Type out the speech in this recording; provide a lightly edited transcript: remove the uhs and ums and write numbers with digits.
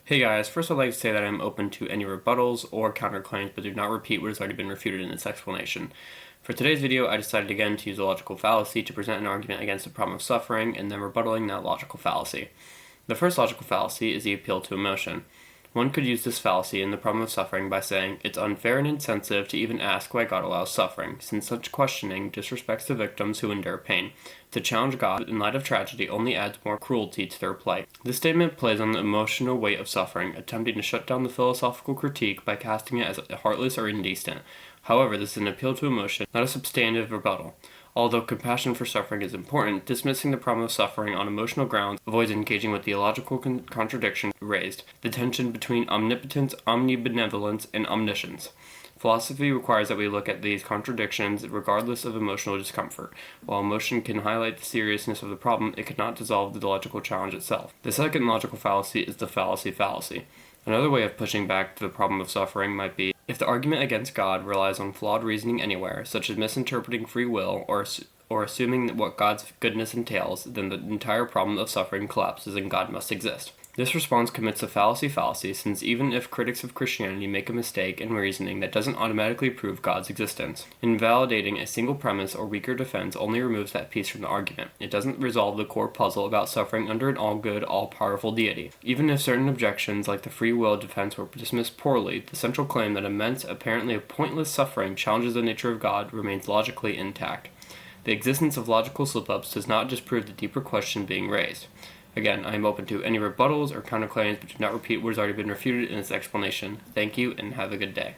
Hey guys, first I'd like to say that I'm open to any rebuttals or counterclaims, but do not repeat what has already been refuted in this explanation. For today's video, I decided again to use a logical fallacy to present an argument against the problem of suffering, and then rebuttaling that logical fallacy. The first logical fallacy is the appeal to emotion. One could use this fallacy in the problem of suffering by saying, it's unfair and insensitive to even ask why God allows suffering, since such questioning disrespects the victims who endure pain. To challenge God in light of tragedy only adds more cruelty to their plight. This statement plays on the emotional weight of suffering, attempting to shut down the philosophical critique by casting it as heartless or indecent. However, this is an appeal to emotion, not a substantive rebuttal. Although compassion for suffering is important, dismissing the problem of suffering on emotional grounds avoids engaging with the illogical contradiction raised, the tension between omnipotence, omnibenevolence, and omniscience. Philosophy requires that we look at these contradictions regardless of emotional discomfort. While emotion can highlight the seriousness of the problem, it cannot dissolve the logical challenge itself. The second logical fallacy is the fallacy. Another way of pushing back to the problem of suffering might be if the argument against God relies on flawed reasoning anywhere, such as misinterpreting free will or assuming that what God's goodness entails, then the entire problem of suffering collapses and God must exist. This response commits a fallacy, since even if critics of Christianity make a mistake in reasoning, that doesn't automatically prove God's existence. Invalidating a single premise or weaker defense only removes that piece from the argument. It doesn't resolve the core puzzle about suffering under an all-good, all-powerful deity. Even if certain objections, like the free will defense, were dismissed poorly, the central claim that immense, apparently pointless suffering challenges the nature of God remains logically intact. The existence of logical slip-ups does not disprove the deeper question being raised. Again, I am open to any rebuttals or counterclaims, but do not repeat what has already been refuted in this explanation. Thank you, and have a good day.